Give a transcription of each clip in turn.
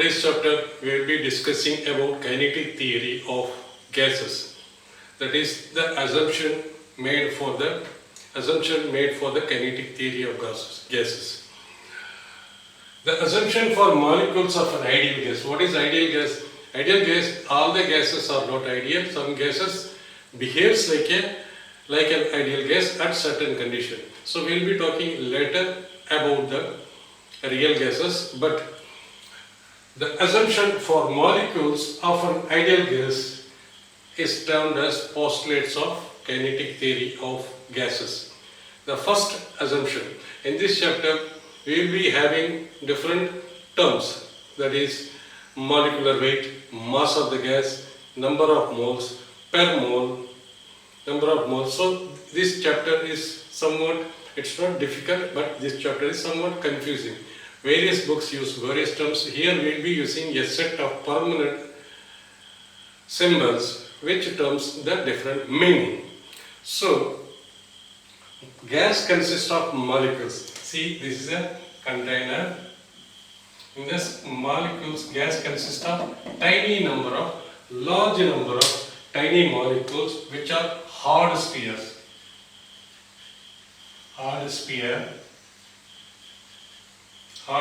today's chapter we will be discussing about kinetic theory of gases. That is the assumption made for the kinetic theory of gases. The assumption for molecules of an ideal gas. What is ideal gas? Ideal gas, all the gases are not ideal. Some gases behaves like an ideal gas at certain condition. So we will be talking later about the real gases, but the assumption for molecules of an ideal gas is termed as postulates of kinetic theory of gases. The first assumption in this chapter, we will be having different terms, that is molecular weight, mass of the gas, number of moles per mole, number of moles. So this chapter is somewhat, it's not difficult, but this chapter is somewhat confusing. Various books use various terms. Here we will be using a set of permanent symbols which terms the different meaning. So gas consists of molecules. See, this is a container. In this molecules, gas consists of large number of tiny molecules which are hard spheres. Hard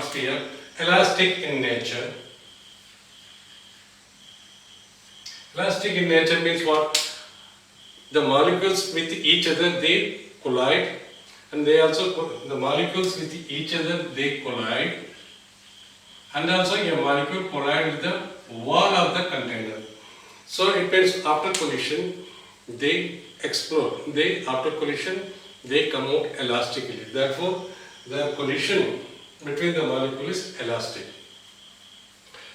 sphere, elastic in nature. Elastic in nature means what? The molecules with each other they collide, and the molecules with each other they collide, and also a molecule collide with the wall of the container. So it means after collision they explode. After collision they come out elastically. Therefore, the collision between the molecules is elastic.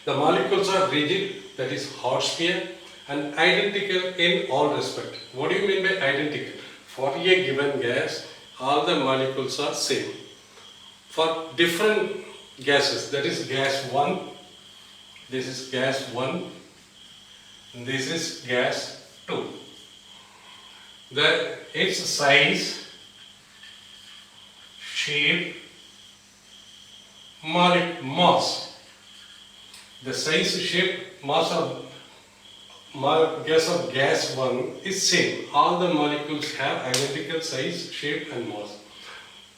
The molecules are rigid, that is hard sphere, and identical in all respect. What do you mean by identical? For a given gas, all the molecules are same. For different gases, that is gas 1, this is gas 1, this is gas 2. Its size, shape, mass. The size, shape, mass of gas 1 is same. All the molecules have identical size, shape and mass.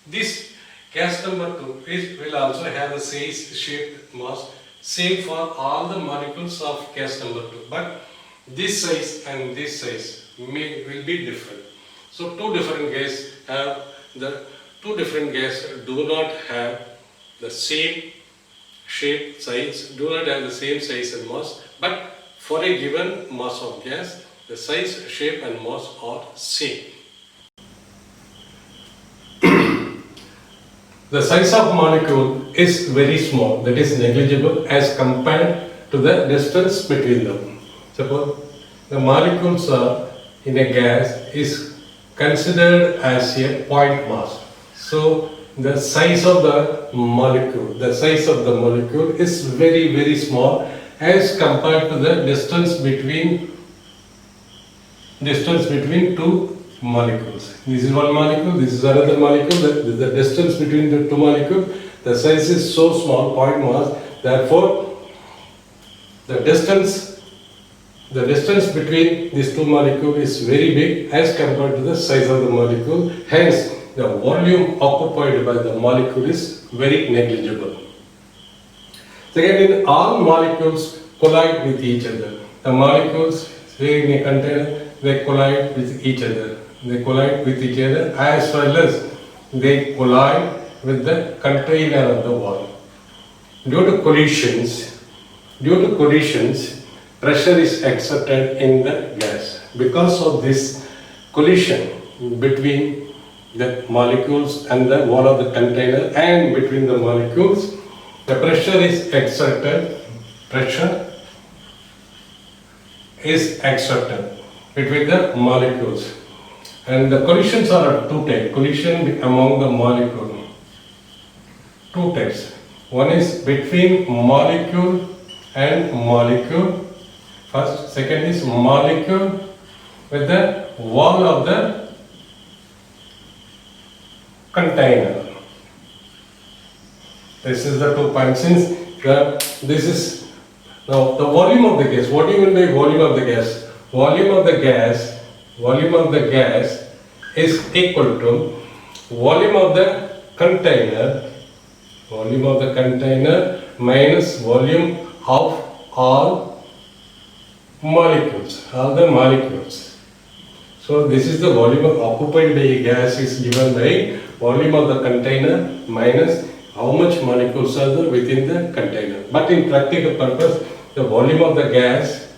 This gas number 2 will also have the size, shape, mass same for all the molecules of gas number 2. But this size and this size will be different. So two different gases do not have the same shape, size, do not have the same size and mass, but for a given mass of gas, the size, shape and mass are same. The size of molecule is very small, that is negligible as compared to the distance between them. Suppose the molecules are in a gas is considered as a point mass. So the size of the molecule is very, very small as compared to the distance between two molecules. This is one molecule, this is another molecule. The distance between the two molecules, the size is so small, point mass. Therefore, the distance between these two molecules is very big as compared to the size of the molecule. Hence, the volume occupied by the molecule is very negligible. Second, in all molecules collide with each other. The molecules, say in a container, they collide with each other. They collide with each other as well as they collide with the container of the wall. Due to collisions, pressure is exerted in the gas. Because of this collision between the molecules and the wall of the container and between the molecules, the pressure is exerted between the molecules. And the collisions are of two types. Collision among the molecule. Two types. One is between molecule and molecule. First, second is molecule with the wall of the container. This is the 2 points. Since This is now the volume of the gas. What do you mean by volume of the gas? Volume of the gas is equal to volume of the container minus volume of all the molecules. So this is the volume of occupied by a gas is given by volume of the container minus how much molecules are there within the container. But in practical purpose, the volume of the gas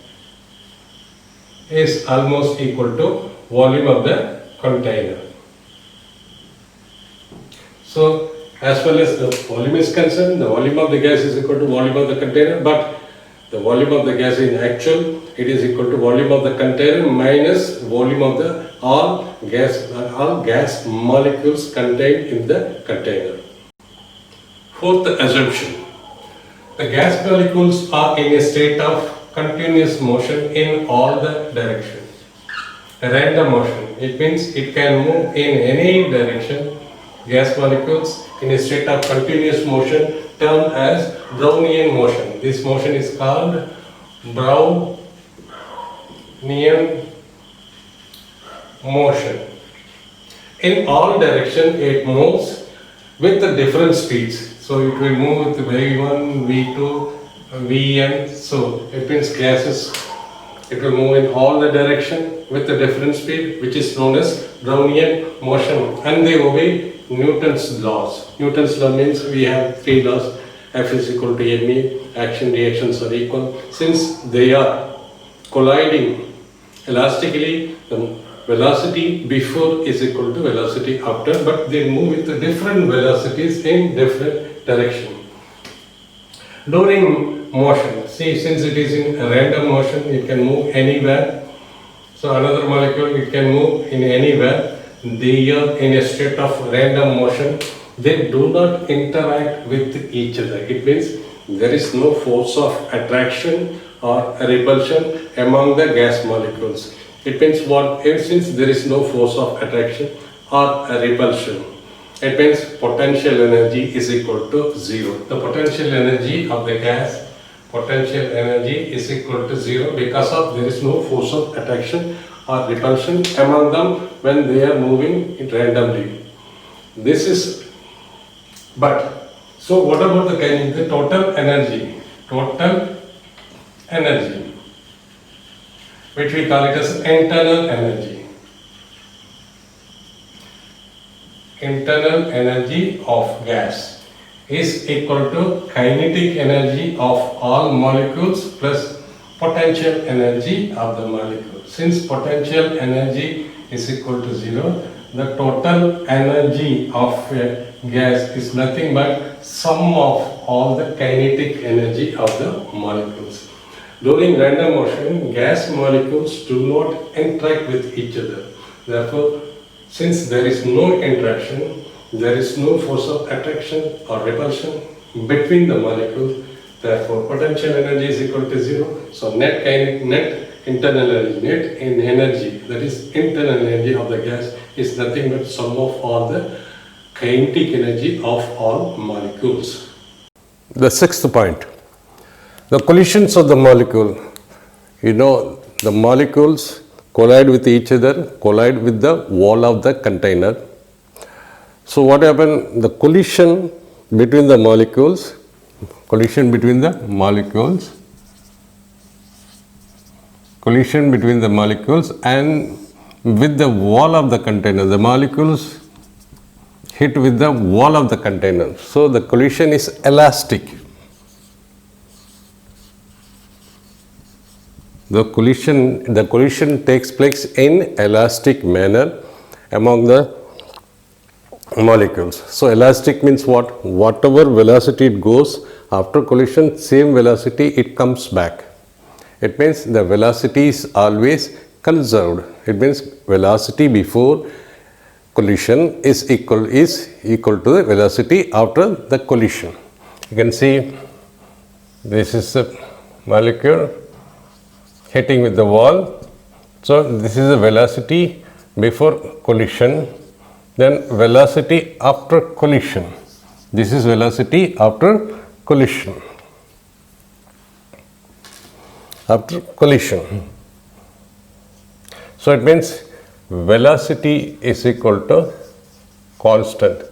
is almost equal to volume of the container. So as far as the volume is concerned, the volume of the gas is equal to volume of the container, but the volume of the gas in actual, it is equal to volume of the container minus volume of the all gas molecules contained in the container. Fourth assumption, the gas molecules are in a state of continuous motion in all the directions. Random motion, it means it can move in any direction. Gas molecules in a state of continuous motion termed as Brownian motion. This motion is called Brownian motion. In all directions it moves with the different speeds. So it will move with V1, V2, Vn. So it means gases, it will move in all the direction with a different speed, which is known as Brownian motion, and they obey Newton's laws. Newton's law means we have three laws: F is equal to ma, action reactions are equal. Since they are colliding elastically, the velocity before is equal to velocity after, but they move with the different velocities in different direction. During motion, see, since it is in random motion, it can move anywhere. So another molecule, it can move in anywhere. They are in a state of random motion. They do not interact with each other. It means there is no force of attraction or repulsion among the gas molecules. It means what? Since there is no force of attraction or repulsion, it means potential energy is equal to zero. The potential energy of the gas, potential energy is equal to zero because of there is no force of attraction or repulsion among them when they are moving randomly. This is, but, so what about the total energy? Total energy, which we call it as internal energy. Internal energy of gas is equal to kinetic energy of all molecules plus potential energy of the molecule. Since potential energy is equal to zero, the total energy of a gas is nothing but sum of all the kinetic energy of the molecules. During random motion, gas molecules do not interact with each other. Therefore, since there is no interaction, there is no force of attraction or repulsion between the molecules. Therefore, potential energy is equal to zero. So net internal energy, that is internal energy of the gas, is nothing but sum of all the kinetic energy of all molecules. The sixth point, the collisions of the molecule. The molecules collide with each other, collide with the wall of the container. So what happened? The collision between the molecules and with the wall of the container. The molecules hit with the wall of the container. So the collision is elastic. The collision takes place in elastic manner among the molecules. So elastic means what? Whatever velocity it goes, after collision, same velocity it comes back. It means the velocity is always conserved. It means velocity before collision is equal to the velocity after the collision. You can see this is a molecule hitting with the wall. So this is the velocity before collision, then velocity after collision. This is velocity after collision. after collision. So it means velocity is equal to constant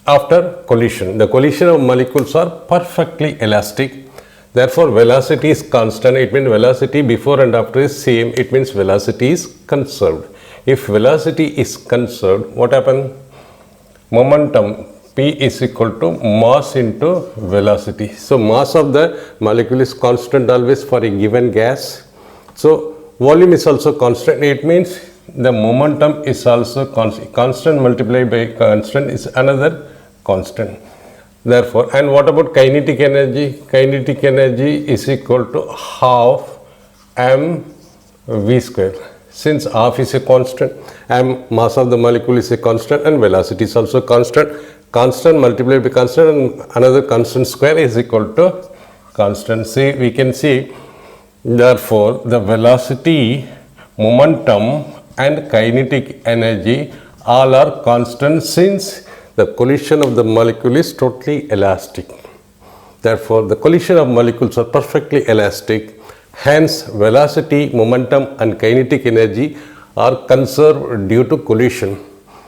after collision. The collision of molecules are perfectly elastic. Therefore, velocity is constant. It means velocity before and after is same. It means velocity is conserved. If velocity is conserved, what happens? Momentum P is equal to mass into velocity. So, mass of the molecule is constant always for a given gas. So, volume is also constant. It means the momentum is also constant. Constant multiplied by constant is another constant. Therefore, and what about kinetic energy? Kinetic energy is equal to half mv square. Since half is a constant, mass of the molecule is a constant and velocity is also constant. Constant multiplied by constant and another constant square is equal to constant. See, we can see, therefore, the velocity, momentum and kinetic energy all are constant since the collision of the molecule is totally elastic. Therefore, the collision of molecules are perfectly elastic. Hence, velocity, momentum and kinetic energy are conserved due to collision.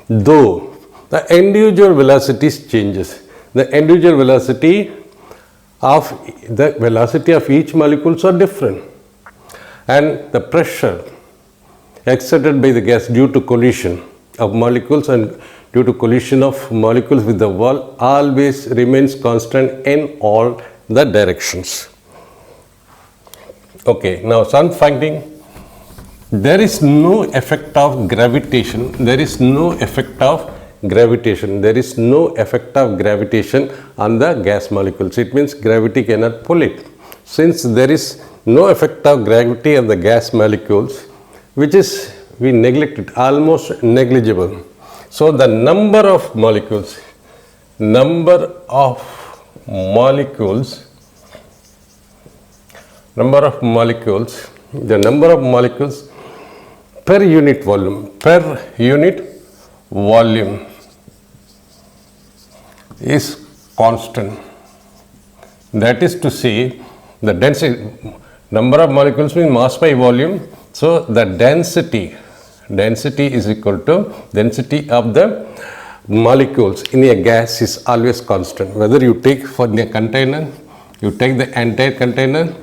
Though the individual velocities changes. The individual velocity of each molecules are different. And the pressure exerted by the gas due to collision of molecules and due to collision of molecules with the wall always remains constant in all the directions. Okay, now some finding. There is no effect of gravitation. There is no effect of gravitation. There is no effect of gravitation on the gas molecules. It means gravity cannot pull it. Since there is no effect of gravity on the gas molecules, which is we neglect it, almost negligible. So the number of molecules the number of molecules per unit volume is constant. That is to say, the density, number of molecules means mass by volume. So the density is equal to density of the molecules in a gas is always constant. Whether you take for the container, you take the entire container,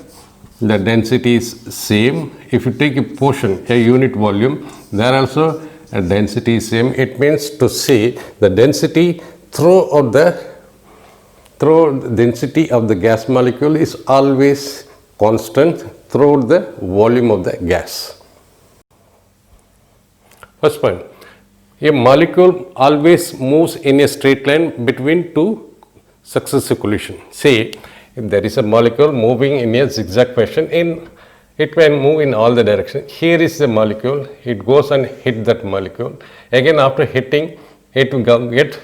the density is same. If you take a portion, a unit volume, there also a density is same. It means to say the density throughout the density of the gas molecule is always constant throughout the volume of the gas. First point, a molecule always moves in a straight line between two successive collisions. Say, if there is a molecule moving in a zigzag fashion, it can move in all the directions. Here is the molecule, it goes and hit that molecule. Again, after hitting, it will get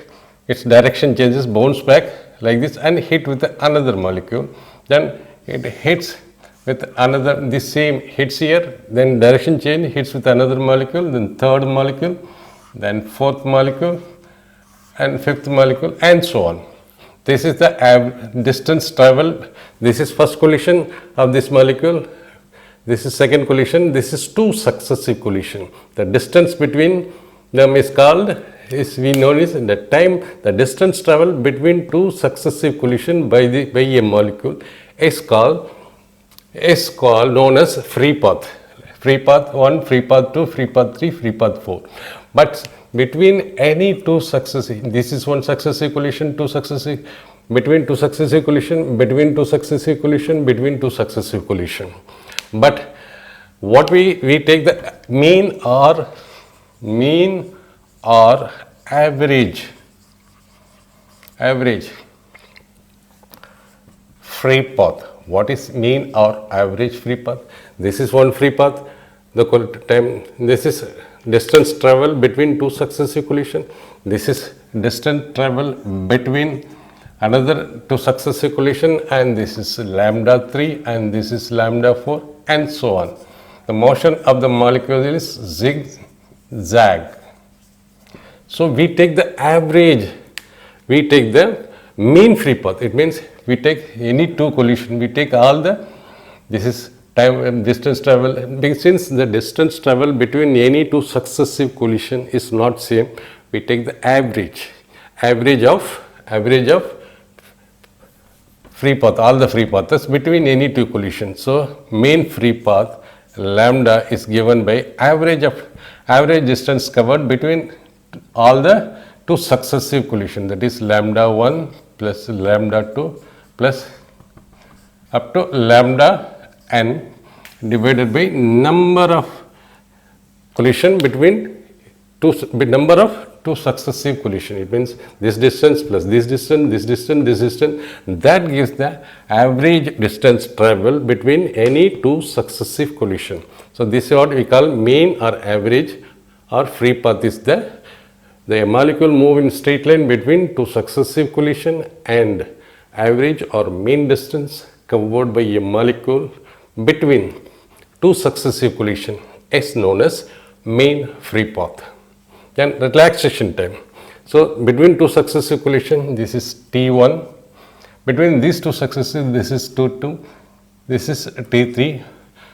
its direction changes, bounce back like this and hit with another molecule. Then it hits with another, the same hits here, then direction change, hits with another molecule, then third molecule, then fourth molecule and fifth molecule and so on. This is the distance traveled. This is first collision of this molecule. This is second collision. This is two successive collision. The distance between them is called, we know is the time, the distance traveled between two successive collision by a molecule is called known as free path. Free path 1, free path 2, free path 3, free path 4. But between any two successive, this is one successive collision, between two successive collision, between two successive collision, between two successive collision. But what we take the mean or average free path. What is mean or average free path? This is one free path. This is distance travel between two successive collision. This is distance travel between another two successive collision, and this is lambda 3 and this is lambda 4 and so on. The motion of the molecule is zigzag. So we take the average, we take the mean free path. It means we take any two collision, we take all the This is time distance travel. Since the distance travel between any two successive collision is not same, we take the average of free path, all the free paths between any two collisions. So mean free path lambda is given by average distance covered between all the two successive collisions, that is lambda 1 plus lambda 2 plus up to lambda n divided by number of collision between number of two successive collision. It means this distance plus this distance, this distance, this distance. That gives the average distance travel between any two successive collision. So this is what we call mean or average or free path is the molecule move in straight line between two successive collision, and average or mean distance covered by a molecule between two successive collision is known as mean free path. Then relaxation time. So between two successive collision, this is T1. Between these two successive, this is T2. This is T3.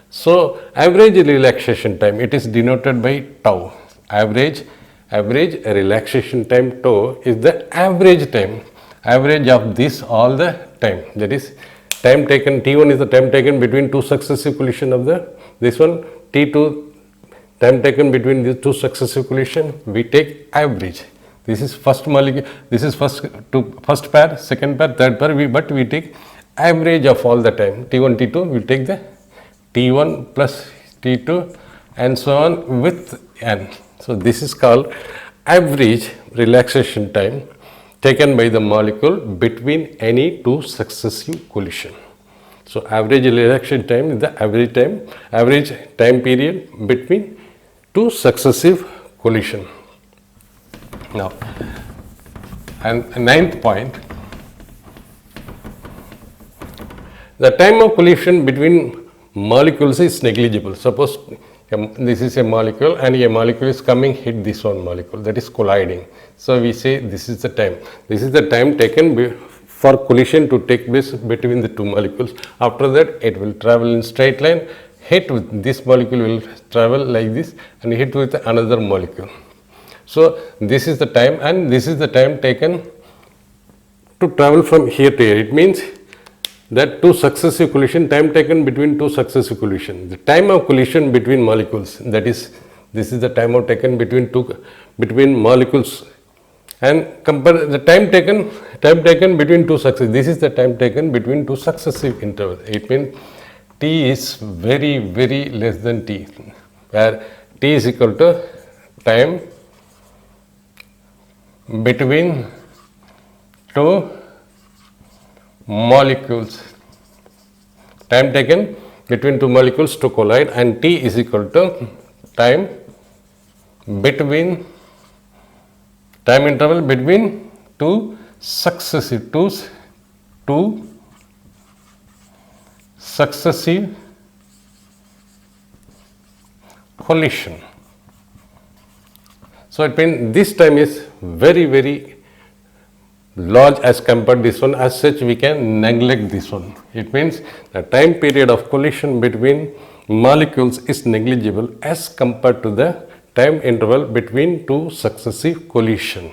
So average relaxation time, it is denoted by tau. Average relaxation time tau is the average of this all the time. That is time taken. T1 is the time taken between two successive collision of this one. T2 time taken between these two successive collision. We take average. This is first molecule. This is first pair, second pair, third pair. But we take average of all the time. T1, T2. We take the T1 plus T2 and so on with n. So this is called average relaxation time taken by the molecule between any two successive collision. So average relaxation time is the average time period between two successive collision. Now, and ninth point, the time of collision between molecules is negligible. Suppose this is a molecule and a molecule is coming hit this one molecule, that is colliding. So we say this is the time. This is the time taken for collision to take place between the two molecules. After that, it will travel in straight line. Hit with this molecule will travel like this and hit with another molecule. So this is the time, and this is the time taken to travel from here to here. It means that two successive collision, time taken between two successive collision. The time of collision between molecules, that is, this is the time of taken between molecules, and compare the time taken between two successive. This is the time taken between two successive intervals. It means t is very, very less than t, where t is equal to time between two molecules, time taken between two molecules to collide, and t is equal to time interval between two successive collision. So it means this time is very, very large as compared to this one. As such, we can neglect this one. It means the time period of collision between molecules is negligible as compared to the time interval between two successive collision.